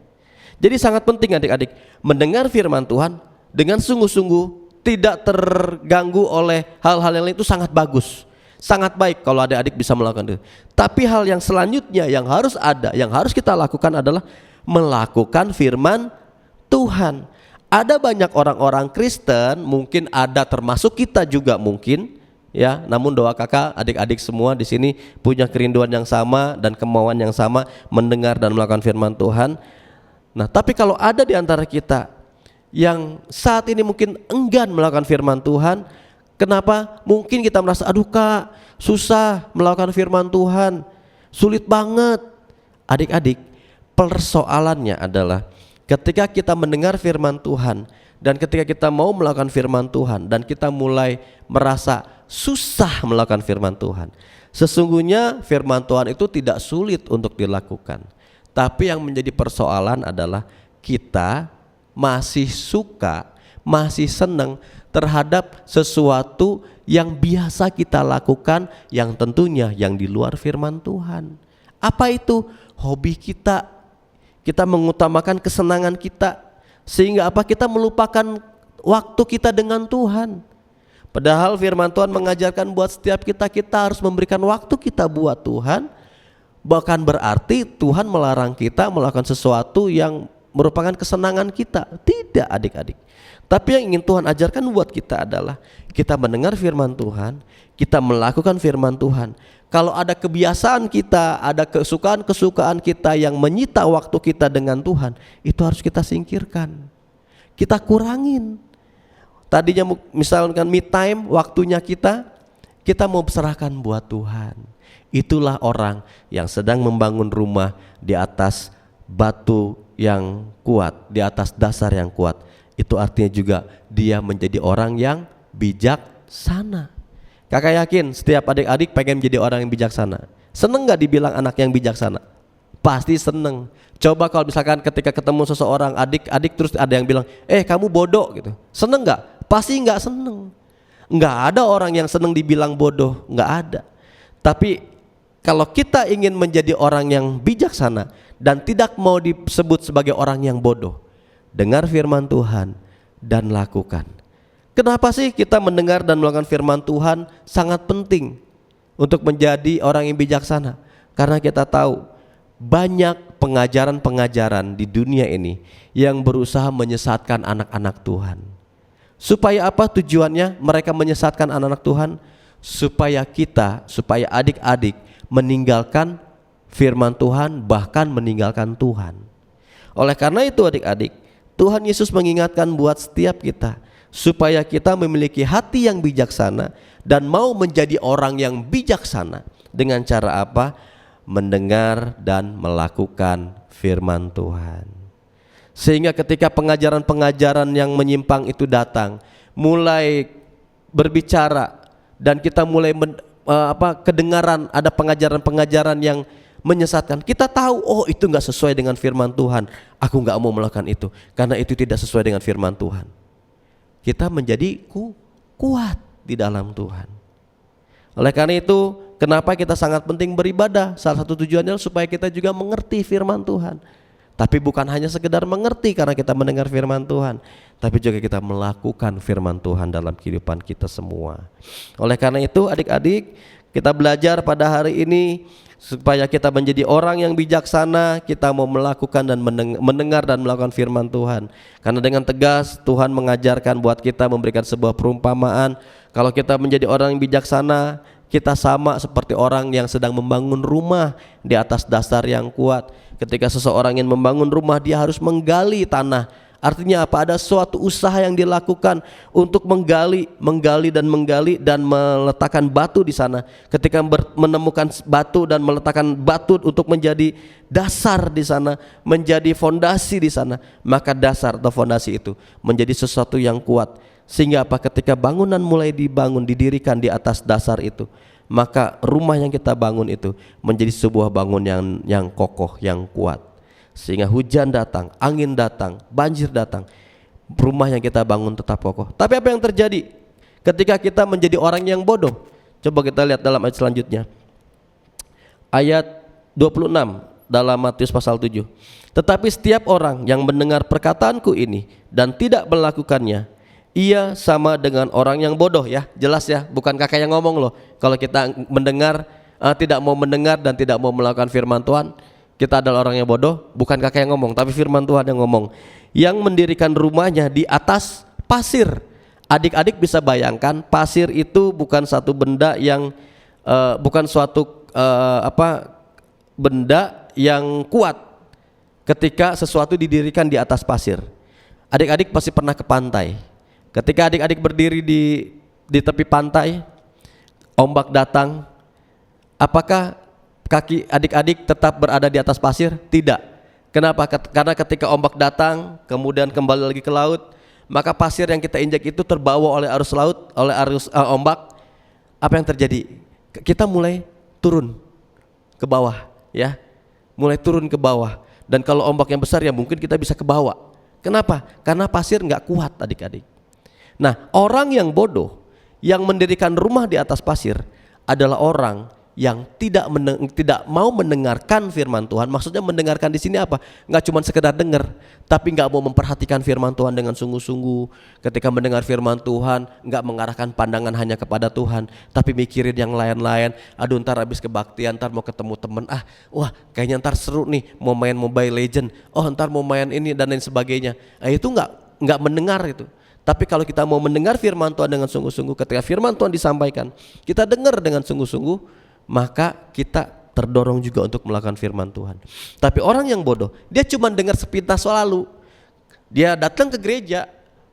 Jadi sangat penting adik-adik, mendengar firman Tuhan dengan sungguh-sungguh, tidak terganggu oleh hal-hal yang lain, itu sangat bagus, sangat baik kalau adik-adik bisa melakukan itu. Tapi hal yang selanjutnya yang harus ada, yang harus kita lakukan adalah melakukan firman Tuhan. Ada banyak orang-orang Kristen, mungkin ada termasuk kita juga mungkin, ya. Namun doa kakak, adik-adik semua di sini punya kerinduan yang sama dan kemauan yang sama mendengar dan melakukan firman Tuhan. Nah, tapi kalau ada di antara kita yang saat ini mungkin enggan melakukan firman Tuhan, kenapa? Mungkin kita merasa, aduh kak, susah melakukan firman Tuhan, sulit banget. Adik-adik, persoalannya adalah ketika kita mendengar firman Tuhan dan ketika kita mau melakukan firman Tuhan dan kita mulai merasa susah melakukan firman Tuhan, sesungguhnya firman Tuhan itu tidak sulit untuk dilakukan. Tapi yang menjadi persoalan adalah kita masih suka, masih senang terhadap sesuatu yang biasa kita lakukan, yang tentunya yang di luar firman Tuhan. Apa itu? Hobi kita. Kita mengutamakan kesenangan kita, sehingga apa? Kita melupakan waktu kita dengan Tuhan. Padahal firman Tuhan mengajarkan buat setiap kita harus memberikan waktu kita buat Tuhan. Bahkan berarti Tuhan melarang kita melakukan sesuatu yang merupakan kesenangan kita. Tidak adik-adik. Tapi yang ingin Tuhan ajarkan buat kita adalah kita mendengar firman Tuhan, kita melakukan firman Tuhan. Kalau ada kebiasaan kita, ada kesukaan-kesukaan kita yang menyita waktu kita dengan Tuhan, itu harus kita singkirkan, kita kurangin. Tadinya misalkan me time, waktunya kita mau serahkan buat Tuhan. Itulah orang yang sedang membangun rumah di atas batu yang kuat, di atas dasar yang kuat. Itu artinya juga dia menjadi orang yang bijaksana. Kakak yakin setiap adik-adik pengen menjadi orang yang bijaksana. Seneng gak dibilang anak yang bijaksana? Pasti seneng. Coba kalau misalkan ketika ketemu seseorang adik-adik terus ada yang bilang, kamu bodoh gitu, seneng gak? Pasti gak seneng. Gak ada orang yang seneng dibilang bodoh, gak ada. Tapi kalau kita ingin menjadi orang yang bijaksana dan tidak mau disebut sebagai orang yang bodoh, dengar firman Tuhan dan lakukan. Kenapa sih kita mendengar dan melakukan firman Tuhan sangat penting untuk menjadi orang yang bijaksana? Karena kita tahu banyak pengajaran-pengajaran di dunia ini yang berusaha menyesatkan anak-anak Tuhan. Supaya apa tujuannya mereka menyesatkan anak-anak Tuhan? Supaya adik-adik meninggalkan firman Tuhan, bahkan meninggalkan Tuhan. Oleh karena itu adik-adik, Tuhan Yesus mengingatkan buat setiap kita supaya kita memiliki hati yang bijaksana dan mau menjadi orang yang bijaksana. Dengan cara apa? Mendengar dan melakukan firman Tuhan. Sehingga ketika pengajaran-pengajaran yang menyimpang itu datang, mulai berbicara dan kita mulai kedengaran ada pengajaran-pengajaran yang menyesatkan, kita tahu oh itu nggak sesuai dengan firman Tuhan, aku nggak mau melakukan itu karena itu tidak sesuai dengan firman Tuhan. Kita menjadi kuat di dalam Tuhan. Oleh karena itu, kenapa kita sangat penting beribadah? Salah satu tujuannya supaya kita juga mengerti firman Tuhan. Tapi bukan hanya sekedar mengerti karena kita mendengar firman Tuhan, tapi juga kita melakukan firman Tuhan dalam kehidupan kita semua. Oleh karena itu adik-adik, kita belajar pada hari ini supaya kita menjadi orang yang bijaksana, kita mau melakukan dan mendengar dan melakukan firman Tuhan. Karena dengan tegas Tuhan mengajarkan buat kita, memberikan sebuah perumpamaan. Kalau kita menjadi orang yang bijaksana, kita sama seperti orang yang sedang membangun rumah di atas dasar yang kuat. Ketika seseorang ingin membangun rumah, dia harus menggali tanah. Artinya apa? Ada suatu usaha yang dilakukan untuk menggali dan meletakkan batu di sana. Ketika menemukan batu dan meletakkan batu untuk menjadi dasar di sana, menjadi fondasi di sana, maka dasar atau fondasi itu menjadi sesuatu yang kuat. Sehingga apa? Ketika bangunan mulai dibangun, didirikan di atas dasar itu, maka rumah yang kita bangun itu menjadi sebuah bangunan yang kokoh, yang kuat. Sehingga hujan datang, angin datang, banjir datang, rumah yang kita bangun tetap kokoh. Tapi apa yang terjadi ketika kita menjadi orang yang bodoh? Coba kita lihat dalam ayat selanjutnya, ayat 26 dalam Matius pasal 7. Tetapi setiap orang yang mendengar perkataanku ini dan tidak melakukannya, ia sama dengan orang yang bodoh. Ya, jelas ya, bukan kakak yang ngomong loh. Kalau kita mendengar, tidak mau mendengar dan tidak mau melakukan firman Tuhan, kita adalah orang yang bodoh. Bukan kakak yang ngomong, tapi firman Tuhan yang ngomong. Yang mendirikan rumahnya di atas pasir. Adik-adik bisa bayangkan, pasir itu bukan satu benda yang bukan suatu benda yang kuat. Ketika sesuatu didirikan di atas pasir, adik-adik pasti pernah ke pantai. Ketika adik-adik berdiri di tepi pantai, ombak datang, apakah kaki adik-adik tetap berada di atas pasir? Tidak. Kenapa? Karena ketika ombak datang, kemudian kembali lagi ke laut, maka pasir yang kita injak itu terbawa oleh arus laut, oleh arus ombak. Apa yang terjadi? Kita mulai turun ke bawah, ya, mulai turun ke bawah. Dan kalau ombak yang besar ya mungkin kita bisa ke bawah. Kenapa? Karena pasir nggak kuat adik-adik. Nah, orang yang bodoh yang mendirikan rumah di atas pasir adalah orang yang tidak mau mendengarkan firman Tuhan. Maksudnya mendengarkan di sini apa? Nggak cuma sekedar dengar, tapi nggak mau memperhatikan firman Tuhan dengan sungguh-sungguh. Ketika mendengar firman Tuhan, nggak mengarahkan pandangan hanya kepada Tuhan, tapi mikirin yang lain-lain. Aduh, ntar habis kebaktian, ntar mau ketemu temen, wah kayaknya ntar seru nih, mau main Mobile Legend, ntar mau main ini dan lain sebagainya. Itu nggak mendengar itu. Tapi kalau kita mau mendengar firman Tuhan dengan sungguh-sungguh, ketika firman Tuhan disampaikan, kita dengar dengan sungguh-sungguh, maka kita terdorong juga untuk melakukan firman Tuhan. Tapi orang yang bodoh, dia cuma dengar sepintas lalu. Dia datang ke gereja,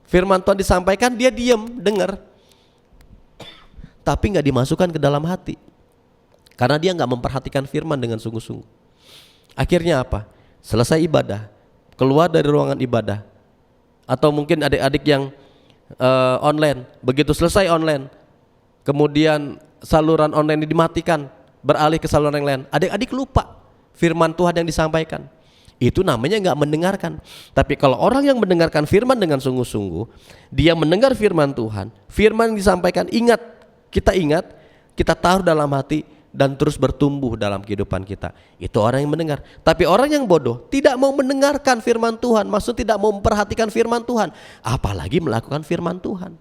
firman Tuhan disampaikan, dia diam, dengar, tapi nggak dimasukkan ke dalam hati, karena dia nggak memperhatikan firman dengan sungguh-sungguh. Akhirnya apa? Selesai ibadah, keluar dari ruangan ibadah, atau mungkin adik-adik yang online, begitu selesai online, kemudian saluran online ini dimatikan, beralih ke saluran yang lain, adik-adik lupa firman Tuhan yang disampaikan. Itu namanya nggak mendengarkan. Tapi kalau orang yang mendengarkan firman dengan sungguh-sungguh, dia mendengar firman Tuhan, firman yang disampaikan, kita ingat, kita taruh dalam hati, dan terus bertumbuh dalam kehidupan kita. Itu orang yang mendengar. Tapi orang yang bodoh tidak mau mendengarkan firman Tuhan, maksud tidak mau memperhatikan firman Tuhan, apalagi melakukan firman Tuhan.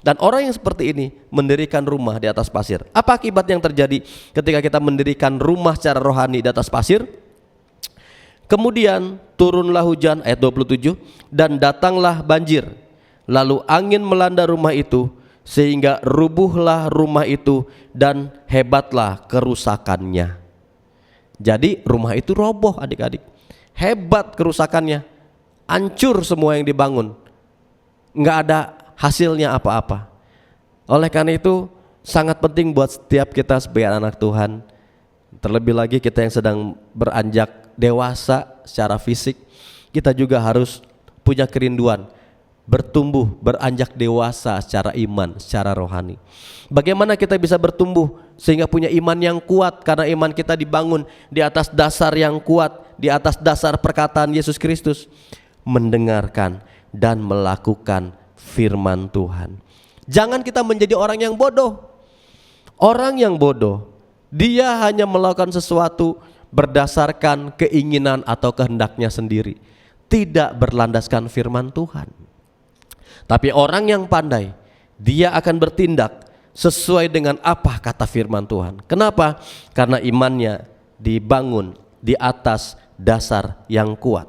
Dan orang yang seperti ini mendirikan rumah di atas pasir. Apa akibat yang terjadi ketika kita mendirikan rumah secara rohani di atas pasir? Kemudian turunlah hujan, ayat 27, dan datanglah banjir. Lalu angin melanda rumah itu, sehingga rubuhlah rumah itu dan hebatlah kerusakannya. Jadi rumah itu roboh adik-adik. Hebat kerusakannya. Hancur semua yang dibangun. Nggak ada hasilnya apa-apa. Oleh karena itu sangat penting buat setiap kita sebagai anak Tuhan. Terlebih lagi kita yang sedang beranjak dewasa secara fisik, kita juga harus punya kerinduan bertumbuh, beranjak dewasa secara iman, secara rohani. Bagaimana kita bisa bertumbuh sehingga punya iman yang kuat? Karena iman kita dibangun di atas dasar yang kuat, di atas dasar perkataan Yesus Kristus. Mendengarkan dan melakukan firman Tuhan. Jangan kita menjadi orang yang bodoh. Orang yang bodoh, dia hanya melakukan sesuatu berdasarkan keinginan atau kehendaknya sendiri, tidak berlandaskan firman Tuhan. Tapi orang yang pandai, dia akan bertindak sesuai dengan apa kata firman Tuhan. Kenapa? Karena imannya dibangun di atas dasar yang kuat.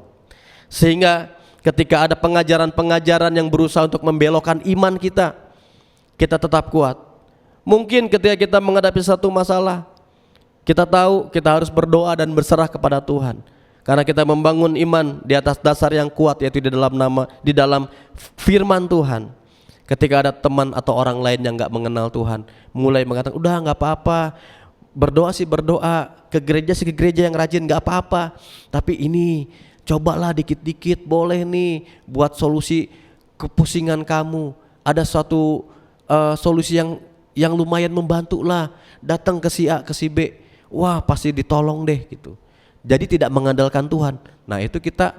Sehingga ketika ada pengajaran-pengajaran yang berusaha untuk membelokkan iman kita, kita tetap kuat. Mungkin ketika kita menghadapi satu masalah, kita tahu kita harus berdoa dan berserah kepada Tuhan. Karena kita membangun iman di atas dasar yang kuat, yaitu di dalam firman Tuhan. Ketika ada teman atau orang lain yang gak mengenal Tuhan, mulai mengatakan, udah gak apa-apa, berdoa sih berdoa, ke gereja sih ke gereja yang rajin gak apa-apa, tapi ini cobalah dikit-dikit, boleh nih buat solusi kepusingan kamu. Ada suatu solusi yang lumayan membantu lah, datang ke si A, ke si B, wah pasti ditolong deh gitu. Jadi tidak mengandalkan Tuhan. Nah itu kita,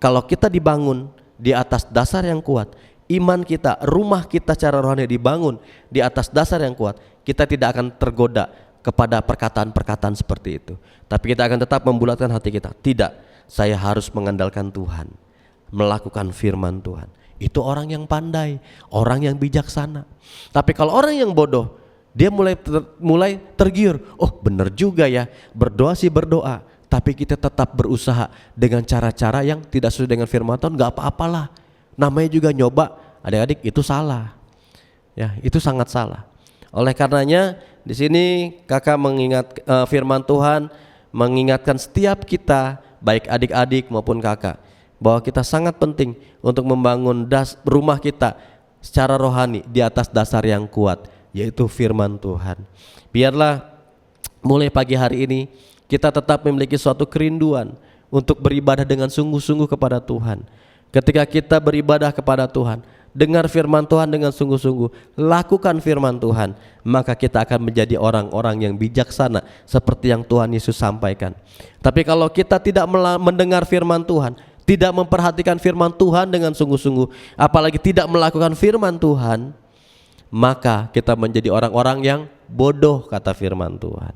kalau kita dibangun di atas dasar yang kuat, iman kita, rumah kita secara rohani dibangun di atas dasar yang kuat, kita tidak akan tergoda kepada perkataan-perkataan seperti itu. Tapi kita akan tetap membulatkan hati kita. Tidak, saya harus mengandalkan Tuhan, melakukan firman Tuhan. Itu orang yang pandai, orang yang bijaksana. Tapi kalau orang yang bodoh, dia mulai tergiur. Oh benar juga ya, berdoa sih berdoa, tapi kita tetap berusaha dengan cara-cara yang tidak sesuai dengan firman Tuhan. Gak apa-apalah, namanya juga nyoba. Adik-adik, itu salah. Ya, itu sangat salah. Oleh karenanya di sini kakak mengingat firman Tuhan mengingatkan setiap kita, baik adik-adik maupun kakak, bahwa kita sangat penting untuk membangun rumah kita secara rohani di atas dasar yang kuat, yaitu firman Tuhan. Biarlah mulai pagi hari ini kita tetap memiliki suatu kerinduan untuk beribadah dengan sungguh-sungguh kepada Tuhan. Ketika kita beribadah kepada Tuhan, dengar firman Tuhan dengan sungguh-sungguh, lakukan firman Tuhan, maka kita akan menjadi orang-orang yang bijaksana seperti yang Tuhan Yesus sampaikan. Tapi kalau kita tidak mendengar firman Tuhan, tidak memperhatikan firman Tuhan dengan sungguh-sungguh, apalagi tidak melakukan firman Tuhan, maka kita menjadi orang-orang yang bodoh, kata firman Tuhan.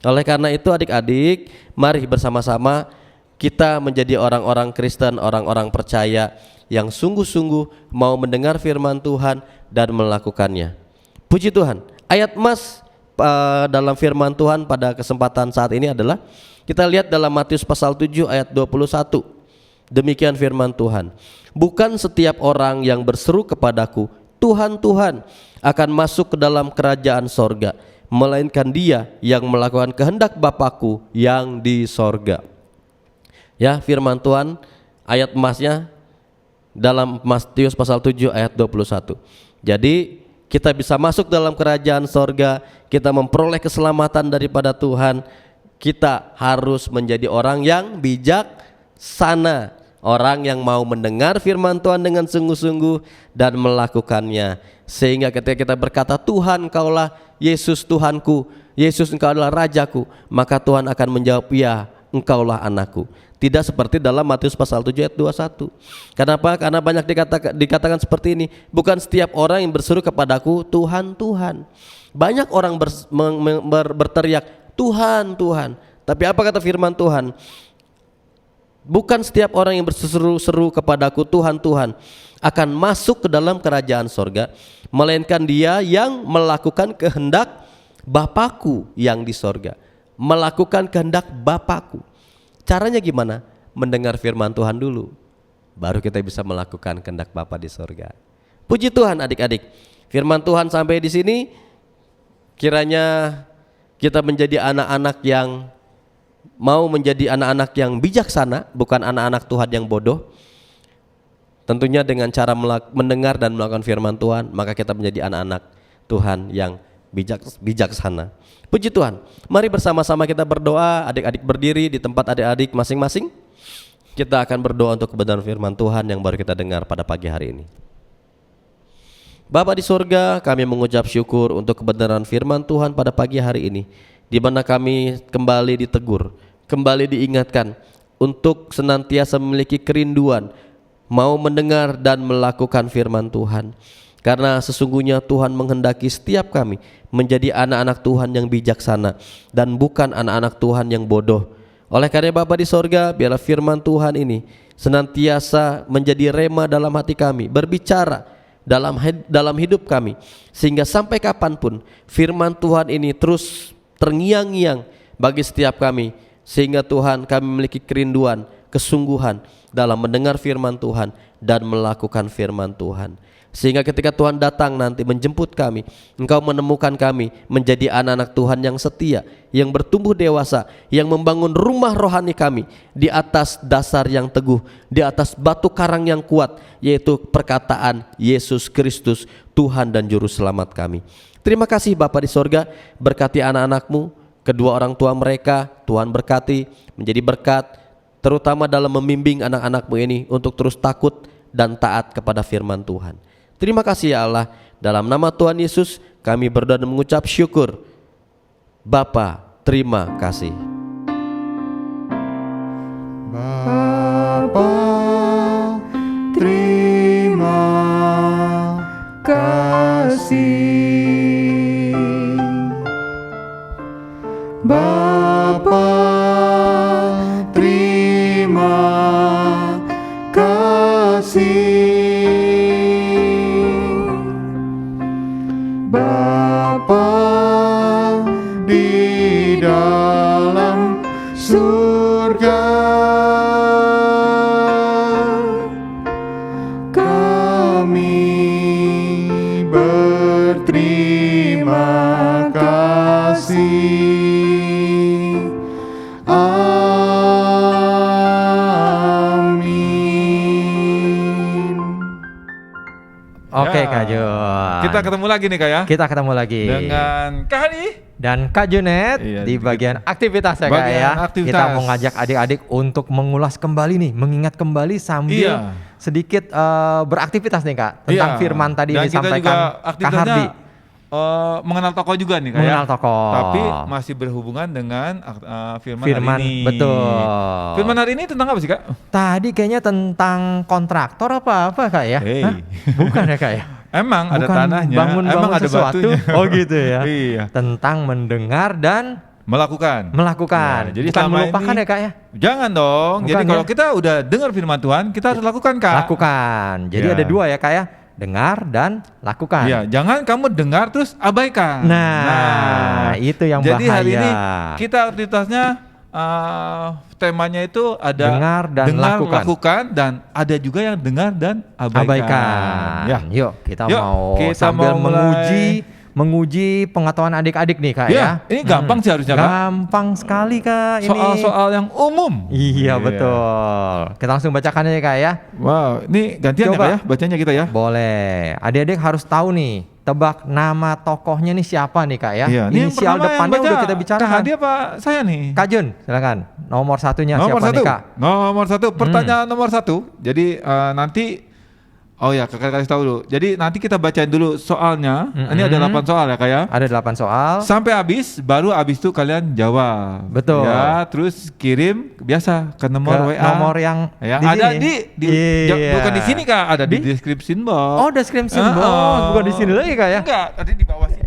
Oleh karena itu adik-adik, mari bersama-sama kita menjadi orang-orang Kristen, orang-orang percaya yang sungguh-sungguh mau mendengar firman Tuhan dan melakukannya. Puji Tuhan. Ayat emas dalam firman Tuhan pada kesempatan saat ini adalah kita lihat dalam Matius pasal 7 ayat 21. Demikian firman Tuhan. Bukan setiap orang yang berseru kepadaku, Tuhan, Tuhan, akan masuk ke dalam kerajaan sorga, melainkan dia yang melakukan kehendak Bapakku yang di sorga. Ya, firman Tuhan, ayat emasnya dalam Matius pasal 7 ayat 21. Jadi kita bisa masuk dalam kerajaan sorga, kita memperoleh keselamatan daripada Tuhan. Kita harus menjadi orang yang bijaksana, orang yang mau mendengar firman Tuhan dengan sungguh-sungguh dan melakukannya. Sehingga ketika kita berkata, Tuhan Engkaulah Yesus Tuhanku, Yesus Engkau adalah Rajaku, maka Tuhan akan menjawab, ya engkaulah anakku. Tidak seperti dalam Matius pasal 7 ayat 21. Kenapa? Karena banyak dikatakan seperti ini. Bukan setiap orang yang berseru kepadaku Tuhan, Tuhan. Banyak orang berteriak Tuhan, Tuhan. Tapi apa kata firman Tuhan? Bukan setiap orang yang berseru-seru kepadaku Tuhan, Tuhan akan masuk ke dalam kerajaan sorga, melainkan dia yang melakukan kehendak Bapakku yang di sorga. Melakukan kehendak Bapakku. Caranya gimana? Mendengar firman Tuhan dulu, baru kita bisa melakukan kehendak Bapa di sorga. Puji Tuhan adik-adik, firman Tuhan sampai di sini. Kiranya kita menjadi anak-anak yang mau menjadi anak-anak yang bijaksana, bukan anak-anak Tuhan yang bodoh. Tentunya dengan cara mendengar dan melakukan firman Tuhan, maka kita menjadi anak-anak Tuhan yang bijaksana. Puji Tuhan. Mari bersama-sama kita berdoa. Adik-adik berdiri di tempat adik-adik masing-masing. Kita akan berdoa untuk kebenaran firman Tuhan yang baru kita dengar pada pagi hari ini. Bapa di surga, kami mengucap syukur untuk kebenaran firman Tuhan pada pagi hari ini, di mana kami kembali ditegur, kembali diingatkan untuk senantiasa memiliki kerinduan mau mendengar dan melakukan firman Tuhan. Karena sesungguhnya Tuhan menghendaki setiap kami menjadi anak-anak Tuhan yang bijaksana dan bukan anak-anak Tuhan yang bodoh. Oleh karena Bapa di sorga, biarlah firman Tuhan ini senantiasa menjadi rema dalam hati kami, berbicara dalam hidup kami, sehingga sampai kapanpun firman Tuhan ini terus terngiang-ngiang bagi setiap kami, sehingga Tuhan kami memiliki kerinduan, kesungguhan dalam mendengar firman Tuhan dan melakukan firman Tuhan. Sehingga ketika Tuhan datang nanti menjemput kami, Engkau menemukan kami menjadi anak-anak Tuhan yang setia, yang bertumbuh dewasa, yang membangun rumah rohani kami di atas dasar yang teguh, di atas batu karang yang kuat, yaitu perkataan Yesus Kristus, Tuhan dan Juru Selamat kami. Terima kasih Bapa di sorga, berkati anak-anak-Mu, kedua orang tua mereka, Tuhan berkati, menjadi berkat, terutama dalam membimbing anak-anak-Mu ini untuk terus takut dan taat kepada firman Tuhan. Terima kasih ya Allah, dalam nama Tuhan Yesus kami berdoa dan mengucap syukur. Bapa, terima kasih.
Bapa, terima kasih. Bapa, terima kasih. Bapa di dalam surga, kami berterima kasih. Amin.
Oke
Ya.
Kak Jun.
Kita ketemu lagi nih Kak ya.
Kita ketemu lagi
Dengan Kak Hani.
dan Kak Junet
Iya,
di bagian aktivitas ya Kak
bagian
ya.
aktivitas.
Kita mau ngajak adik-adik untuk mengulas kembali nih, mengingat kembali sambil
Iya.
sedikit beraktivitas nih Kak tentang
Iya.
firman tadi
Dan
disampaikan
kita juga
Kak
aktivitasnya
Hardi.
mengenal tokoh juga nih Kak
Mengenal
ya.
tokoh.
Tapi masih berhubungan dengan firman
Firman,
hari ini.
betul.
Firman hari ini tentang apa sih Kak?
Tadi kayaknya tentang kontraktor apa Kak ya?
Hey.
Hah? Bukan ya Kak ya?
Emang ada
Bukan
tanahnya,
bangun
emang ada
sesuatu.
batunya.
Oh gitu ya.
Iya.
Tentang mendengar dan
Melakukan.
melakukan.
Ya, jadi
Bukan
selama
melupakan
ini-
ya Kak ya?
Jangan dong.
Bukan
Jadi
ya?
kalau kita udah dengar firman Tuhan, kita harus lakukan Kak.
Lakukan. Jadi
Ya.
ada dua ya Kak ya. Dengar dan lakukan.
Iya, jangan kamu dengar terus abaikan.
Nah, itu yang
jadi
bahaya.
hari ini kita aktivitasnya temanya itu ada
Dengar dan lakukan.
dan ada juga yang dengar dan abaikan.
Abaikan.
Ya.
Yuk kita
Yuk,
mau
kita
sambil
mau mulai.
menguji pengetahuan adik-adik nih Kak ya.
Ya, ini gampang sih harusnya, Kak.
Gampang sekali Kak ini.
Soal-soal yang umum.
Iya betul. Kita langsung bacakan aja Kak ya.
Wow, ini gantian ya
Coba.
Kak ya, bacanya kita ya.
Boleh. Adik-adik harus tahu nih, tebak nama tokohnya nih siapa nih Kak ya.
Iya, ini yang
Inisial
pertama
depannya
yang
udah
baca
kita
Kak
bicarakan.
Hadi apa saya nih?
Kak Jun, silakan. Nomor satunya
Nomor
siapa
satu.
nih Kak?
Nomor satu, pertanyaan nomor satu. Jadi nanti Oh ya, kakak kasih tahu dulu. Jadi nanti kita bacain dulu soalnya. Ini ada 8 soal ya kak ya.
Ada 8 soal.
Sampai habis, baru habis itu kalian jawab.
Betul.
Ya, terus kirim biasa ke nomor
Ke
WA.
nomor yang
Ya,
di
ada
sini.
bukan di sini kak, ada di
Di?
description box.
Oh, description box. Bukan di sini lagi kak ya.
Enggak, tadi di bawah sini.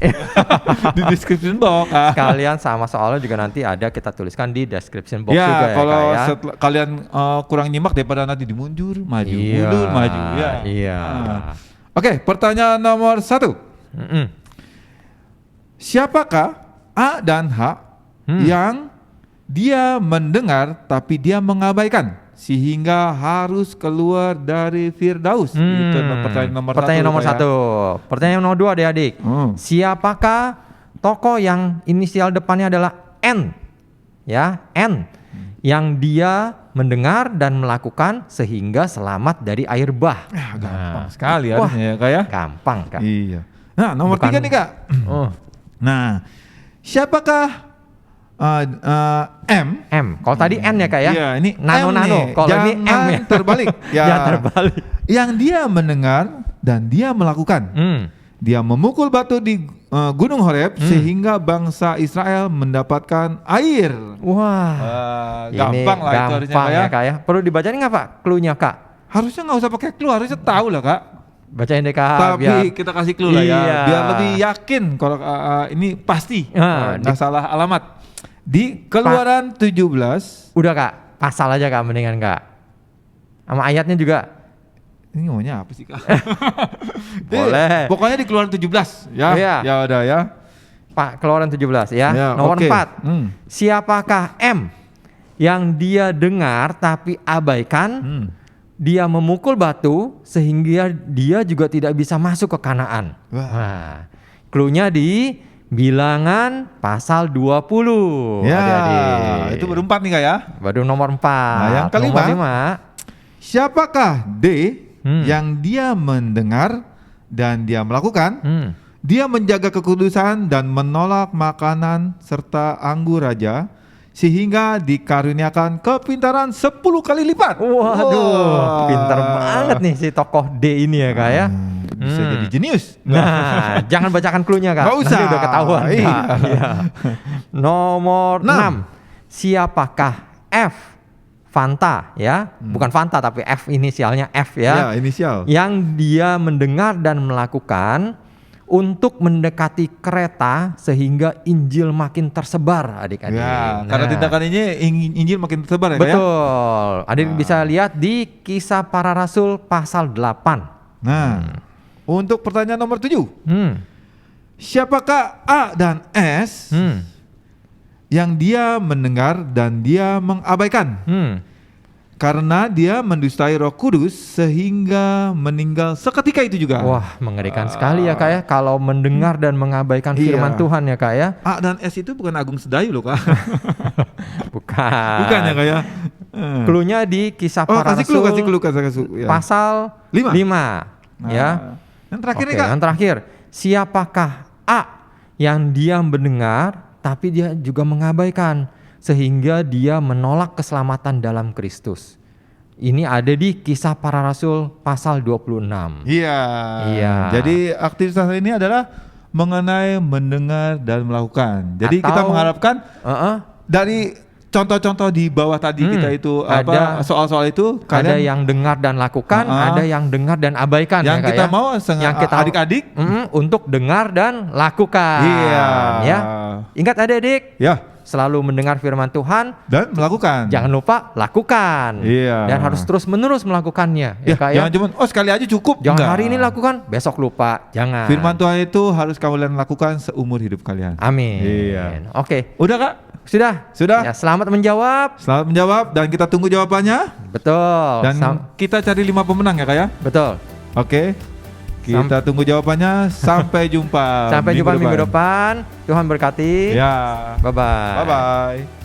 Di description box.
Kalian sama soalnya juga nanti ada kita tuliskan di description box
Ya,
juga ya
kalau
kak ya.
kalian kurang nyimak daripada nanti dimundur, maju,
Iya,
mundur, maju. Ya.
iya.
Oke, pertanyaan nomor 1.
Mm-mm.
Siapakah A dan H yang dia mendengar tapi dia mengabaikan sehingga harus keluar dari Firdaus? Itu pertanyaan nomor
Pertanyaan
1.
nomor 1. Pertanyaan nomor 2 adik-adik. Siapakah tokoh yang inisial depannya adalah N? Ya, N. Yang dia mendengar dan melakukan sehingga selamat dari air bah.
Gampang sekali
Wah.
harusnya ya kak ya.
Gampang kak.
Iya. Nah, nomor
Bukan-
3 nih kak.
Oh,
Nah, siapakah M?
M. Kalau tadi N ya kak ya.
Iya, ini
Nano.
M nih.
Kalau ini M
Jangan
ya.
terbalik. Ya.
Jangan terbalik.
Yang dia mendengar dan dia melakukan. Dia memukul batu di Gunung Horeb sehingga bangsa Israel mendapatkan air.
Wah. Ini
Gampang lah itu harusnya
gampang
kak ya.
ya kak ya. Perlu dibacain nggak pak? Clue-nya kak?
Harusnya nggak usah pakai clue, harusnya tahu lah kak.
Bacain deh kak.
Tapi
biar
kita kasih clue lah ya,
Iya.
biar lebih yakin kalau ini pasti nggak
di-
salah alamat. Di Keluaran 17.
Udah kak, pasal aja kak mendingan kak. Sama ayatnya juga.
Ini ngomongnya apa sih kak?
Boleh.
Pokoknya di Keluaran 17 ya.
Iya.
Ya udah ya.
Pak, Keluaran 17 ya.
Ya,
Nomor
oke.
4. Siapakah M yang dia dengar tapi abaikan? Dia memukul batu sehingga dia juga tidak bisa masuk ke Kanaan.
Wah.
Nah, clue-nya di Bilangan pasal 20.
Ya,
Adik-adik.
itu baru 4 nih kak ya.
Baru nomor 4.
Nah, yang kelima.
Nomor 5.
Siapakah D yang dia mendengar dan dia melakukan? Dia menjaga kekudusan dan menolak makanan serta anggur raja sehingga dikaruniakan kepintaran 10 kali lipat.
Waduh, pintar banget nih si tokoh D ini ya kak ya.
Bisa jadi jenius.
Nah, jangan bacakan clue-nya kak.
Nggak usah.
Nanti udah ketahuan kak.
Iya.
Iya. Nomor 6. Siapakah F? Fanta ya, bukan Fanta tapi F inisialnya F
Ya,
ya.
inisial.
Yang dia mendengar dan melakukan untuk mendekati kereta sehingga Injil makin tersebar adik-adik.
Ya, karena
Nah,
tindakan ini Injil makin tersebar ya kak ya.
betul. Adik bisa lihat di Kisah Para Rasul pasal 8.
Nah, untuk pertanyaan nomor 7. Siapakah A dan S yang dia mendengar dan dia mengabaikan? Karena dia mendustai Roh Kudus sehingga meninggal seketika itu juga.
Wah, mengerikan sekali ya kak ya kalau mendengar dan mengabaikan firman
Iya.
Tuhan ya kak ya.
A dan S itu bukan Agung Sedayu loh kak.
Bukan.
Bukan ya kak ya.
Clue-nya di Kisah
Oh,
Para
kasih
Rasul
clue. Ya.
pasal 5. 5 ya.
Yang terakhir
Oke,
nih kak.
yang terakhir, siapakah A yang dia mendengar tapi dia juga mengabaikan sehingga dia menolak keselamatan dalam Kristus? Ini ada di Kisah Para Rasul pasal 26.
Iya.
Iya.
Jadi aktivitas ini adalah mengenai mendengar dan melakukan. Jadi
Atau-
kita mengharapkan dari contoh-contohh di bawah tadi kita itu
ada-
soal-soal itu
Ada
kalian
yang dengar dan lakukan,
Ah.
ada yang dengar dan abaikan
yang
ya, Kak,
kita
ya.
mau
yang kita
adik-adik
untuk dengar dan lakukan.
Iya.
Ya. Ingat adik-adik,
ya
selalu mendengar firman Tuhan,
dan melakukan.
jangan lupa lakukan.
Iya.
Dan harus terus-menerus melakukannya, ya, Kak, ya.
jangan cuma sekali aja cukup.
Jangan
Enggak.
hari ini lakukan, besok lupa. Jangan.
Firman Tuhan itu harus kalian lakukan seumur hidup kalian.
Amin.
Iya.
Oke,
Udah kak?
sudah.
Sudah?
Ya, selamat menjawab.
Selamat menjawab dan kita tunggu jawabannya.
Betul.
Dan kita cari 5 pemenang ya kak ya.
Betul.
Oke. Kita tunggu jawabannya. Sampai jumpa.
Sampai jumpa minggu depan. Tuhan berkati.
Ya.
Bye-bye.
Bye bye.